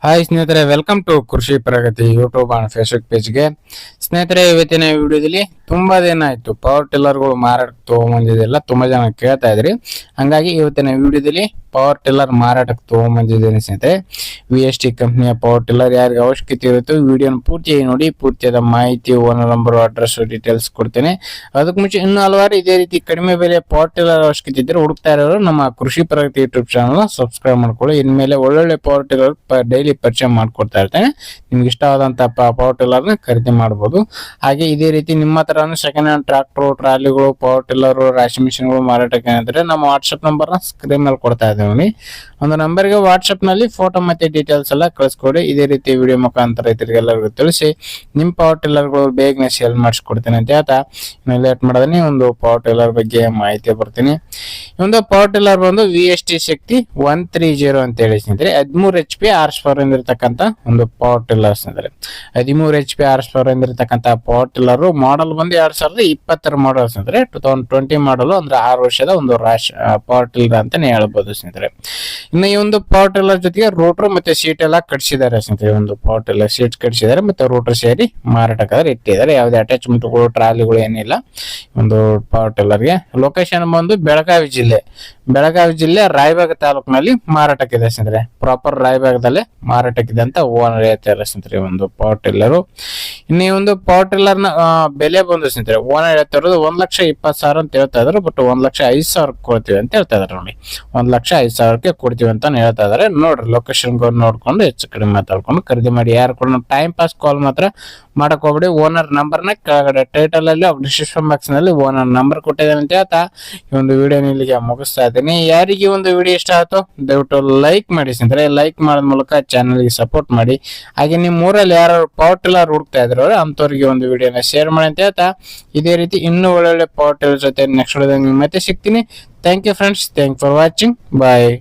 Hi ಸ್ನೇಹಿತರೆ, welcome to ಕೃಷಿ ಪ್ರಗತಿ YouTube and Facebook ಪೇಜ್ಗೆ. ಸ್ನೇಹಿತರೆ, ಇವತ್ತಿನ ವಿಡಿಯೋದಲ್ಲಿ ತುಂಬಾ ದಿನ ಆಯ್ತು ಪವರ್ ಟಿಲ್ಲರ್ಗಳು ಮಾರಾಟಕ್ಕೆ ತಗೊಂಬಂದಿದೆಲ್ಲ ತುಂಬಾ ಜನ ಕೇಳ್ತಾ ಇದ್ರಿ. ಹಂಗಾಗಿ ಇವತ್ತಿನ ವಿಡಿಯೋದಲ್ಲಿ ಪವರ್ ಟಿಲ್ಲರ್ ಮಾರಾಟಕ್ಕೆ ತಗೊಂಬಂದಿದ್ದೇನೆ ಸ್ನೇಹಿತರೆ. VST ಕಂಪ್ನಿಯ ಪವರ್ ಟಿಲ್ಲರ್ ಯಾರಿಗೆ ಅವಶ್ಯಕತೆ ಇರುತ್ತೋ ವಿಡಿಯೋನ ಪೂರ್ತಿಯಾಗಿ ನೋಡಿ. ಪೂರ್ತಿಯಾದ ಮಾಹಿತಿ, ಓನರ್ ನಂಬರ್, ಅಡ್ರೆಸ್, ಡೀಟೇಲ್ಸ್ ಕೊಡ್ತೇನೆ. ಅದಕ್ಕೆ ಮುಂಚೆ ಇನ್ನೂ ಹಲವಾರು ಇದೇ ರೀತಿ ಕಡಿಮೆ ಬೆಲೆ ಪವರ್ ಟಿಲ್ಲರ್ ಅವಶ್ಯಕತೆ ಇದ್ದರೆ ಹುಡುಕ್ತಾ ಇರೋರು ನಮ್ಮ ಕೃಷಿ ಪ್ರಗತಿ ಯೂಟ್ಯೂಬ್ ಚಾನಲ್ ಸಬ್ಸ್ಕ್ರೈಬ್ ಮಾಡ್ಕೊಳ್ಳಿ. ಇನ್ಮೇಲೆ ಒಳ್ಳೊಳ್ಳೆ ಪವರ್ ಟಿಲ್ಲರ್ ಡೈಲಿ ಪರಿಚಯ ಮಾಡ್ಕೊಡ್ತಾ ಇರ್ತೇನೆ. ನಿಮ್ಗೆ ಇಷ್ಟವಾದಂತ ಪವರ್ ಟಿಲ್ಲರ್ ನ ಖರೀದಿ ಮಾಡಬಹುದು. ಹಾಗೆ ಇದೇ ರೀತಿ ನಿಮ್ಮ ಹತ್ರ ಸೆಕೆಂಡ್ ಹ್ಯಾಂಡ್ ಟ್ರಾಕ್ಟರ್, ಟ್ರಾಲಿಗಳು, ಪವರ್ ಟಿಲ್ಲರ್, ರಾಶಿ ಮಿಷಿನ್ಗಳು ಮಾರಾಟಕ್ಕೆ ಅಂದ್ರೆ ನಮ್ಮ ವಾಟ್ಸ್ಆಪ್ ನಂಬರ್ ನ ಸ್ಕ್ರೀನ್ ಮೇಲೆ ಕೊಡ್ತಾ ಇದ್ದೇವೆ. ಒಂದು ನಂಬರ್ಗೆ ವಾಟ್ಸ್ಆಪ್ ನಲ್ಲಿ ಫೋಟೋ ಮತ್ತೆ ಡೀಟೇಲ್ಸ್ ಎಲ್ಲ ಕಳಿಸ್ಕೊಡಿ. ಇದೇ ರೀತಿ ವಿಡಿಯೋ ಮುಖಾಂತರ ರೈತರಿಗೆಲ್ಲರಿಗೂ ತಿಳಿಸಿ ನಿಮ್ಮ ಪವರ್ ಟಿಲ್ಲರ್ಗಳು ಬೇಗನೆ ಸೇಲ್ ಮಾಡಿಸ್ಕೊಡ್ತೀನಿ ಅಂತ ಹೇಳ್ತಾ ಲೇಟ್ ಮಾಡದನಿ ಒಂದು ಪವರ್ ಟಿಲ್ಲರ್ ಬಗ್ಗೆ ಮಾಹಿತಿ ಬರ್ತೀನಿ. ಒಂದು ಪವರ್ ಟಿಲ್ಲರ್ ಬಂದು VST ಶಕ್ತಿ 130 ಅಂತ ಹೇಳಿ ಸ್ನೇಹಿತರೆ. 13 HP ಹಾರ್ಸ್ ಪವರ್ ಇಂದಿರತಕ್ಕಂತ ಒಂದು ಪವರ್ ಟಿಲ್ಲರ್ ಸ್ನೇಹಿತರೆ. 13 HP ಹಾರ್ಸ್ ಪವರ್ ಇಂದಿರತಕ್ಕಂತ ಪವರ್ ಟಿಲ್ಲರ್ ಮಾಡಲ್ ಬಂದು 2020 ಮಾಡಲ್ ಸ್ನೇಹಿತರೆ. 2020 ಮಾಡಲ್ ಅಂದ್ರೆ 6 ವರ್ಷದ ಒಂದು ಪವರ್ ಟಿಲ್ಲರ್ ಅಂತಾನೆ ಹೇಳ್ಬೋದು ಸ್ನೇಹಿತರೆ. ಇನ್ನು ಈ ಒಂದು ಪವರ್ ಟಿಲ್ಲರ್ ಜೊತೆಗೆ ರೋಟರ್ ಮತ್ತೆ ಸೀಟ್ ಎಲ್ಲ ಕಟ್ಸಿದ್ದಾರೆ ಸ್ನೇಹಿತರೆ. ಒಂದು ಪವರ್ ಟಿಲ್ಲರ್ ಸೀಟ್ ಕಟ್ಸಿದ್ದಾರೆ ಮತ್ತೆ ರೋಟರ್ ಸೇರಿ ಮಾರಾಟಕ್ಕಾದ್ರೆ ಇಟ್ಟಿದ್ದಾರೆ. ಯಾವುದೇ ಅಟ್ಯಾಚ್ಮೆಂಟ್ಗಳು, ಟ್ರಾಲಿಗಳು ಏನಿಲ್ಲ ಒಂದು ಪವರ್ ಟಿಲ್ಲರ್ಗೆ. ಲೊಕೇಶನ್ ಬಂದು ಬೆಳಗಾವಿ ಜಿಲ್ಲೆ ರಾಯಬಾಗ ತಾಲೂಕಿನಲ್ಲಿ ಮಾರಾಟಕ್ಕಿದೆ ಸ್ನೇಹಿತರೆ. ಪ್ರಾಪರ್ ರಾಯಬಾಗದಲ್ಲೇ ಮಾರಾಟಕ್ಕಿದೆ ಅಂತ ಓನರ್ ಹೇಳ್ತಾರೆ ಸ್ನೇಹಿತರೆ ಒಂದು ಪವರ್ ಟಿಲ್ಲರ್. ಇನ್ನು ಈ ಒಂದು ಪವರ್ ಟಿಲ್ಲರ್ ನ ಬೆಲೆ ಬಂದು ಸ್ನೇಹಿತರೆ ಓನರ್ ಹೇಳ್ತಾ ಇರೋದು 1,20,000 ಅಂತ ಹೇಳ್ತಾ ಇದಾರೆ. ಬಟ್ 1,05,000 ಕೊಡ್ತೀವಿ ಅಂತ ಹೇಳ್ತಾ ಇದಾರೆ ನೋಡಿ. 1,05,000 ಕೊಡ್ತೀವಿ ಅಂತ ಹೇಳ್ತಾ ಇದಾರೆ. ನೋಡ್ರಿ, ಲೊಕೇಶನ್ ನೋಡ್ಕೊಂಡು ಹೆಚ್ಚು ಕಡಿಮೆ ಮಾತಾಡ್ಕೊಂಡು ಖರೀದಿ ಮಾಡಿ. ಯಾರು ಕೂಡ ಟೈಮ್ ಪಾಸ್ ಕಾಲ್ ಮಾತ್ರ ಮಾಡಕ್ ಹೋಗ್ಬೇಡಿ. ಓನರ್ ನಂಬರ್ ನ ಕೆಳಗಡೆ ಟೈಟಲ್ ಅಲ್ಲಿ ಡಿಸ್ಕ್ರಿಪ್ಷನ್ ಬಾಕ್ಸ್ ನಲ್ಲಿ ಓನರ್ ನಂಬರ್ ಕೊಟ್ಟಿದ್ದೇನೆ ಅಂತ ಹೇಳ್ತಾ ಈ ಒಂದು ವಿಡಿಯೋ ಇಲ್ಲಿಗೆ ಮುಗಿಸ್ತಾ ಇದ್ದೀನಿ. ಯಾರಿಗೆ ಒಂದು ವಿಡಿಯೋ ಇಷ್ಟ ಆಯ್ತು ದಯವಿಟ್ಟು ಲೈಕ್ ಮಾಡಿ ಸ್ನೇಹಿತರೆ. ಲೈಕ್ ಮಾಡೋದ್ ಮೂಲಕ ಚಾನಲ್ ಗೆ ಸಪೋರ್ಟ್ ಮಾಡಿ. ಹಾಗೆ ನಿಮ್ಮ ಊರಲ್ಲಿ ಯಾರು ಪವರ್ ಟಿಲ್ಲರ್ ಹುಡುಕ್ತಾ ಇದ್ರು ಅಂತವ್ರಿಗೆ ಒಂದು ವಿಡಿಯೋನ ಶೇರ್ ಮಾಡಿ ಅಂತ ಹೇಳ್ತಾ ಇದೇ ರೀತಿ ಇನ್ನೂ ಒಳ್ಳೊಳ್ಳೆ ಪವರ್ ಟಿಲ್ಲರ್ ಜೊತೆ ನೆಕ್ಸ್ಟ್ ವಿಡಿಯೋದಲ್ಲಿ ಮತ್ತೆ ಸಿಗ್ತೀನಿ. Thank you friends. Thank for watching. Bye.